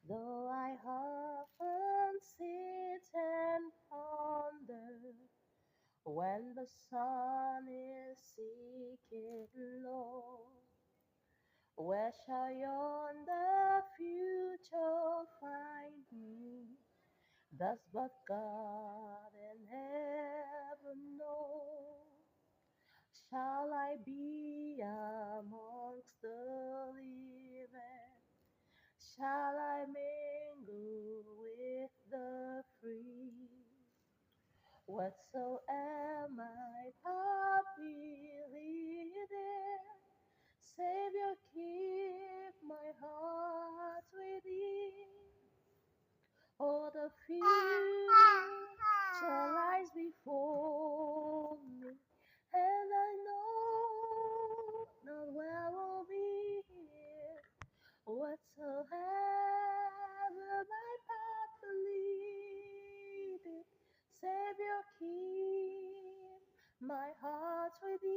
Though I often sit and ponder when the sun is sinking low, where shall yonder future find me? Does but God in heaven know. Shall I be amongst the living? Shall I mingle with the free? Whatsoever my path be leading, Savior, keep my heart with thee. Oh, the future lies before me, and I know not where I'll be here. Whatsoever my path leadeth, Savior, keep my heart with thee.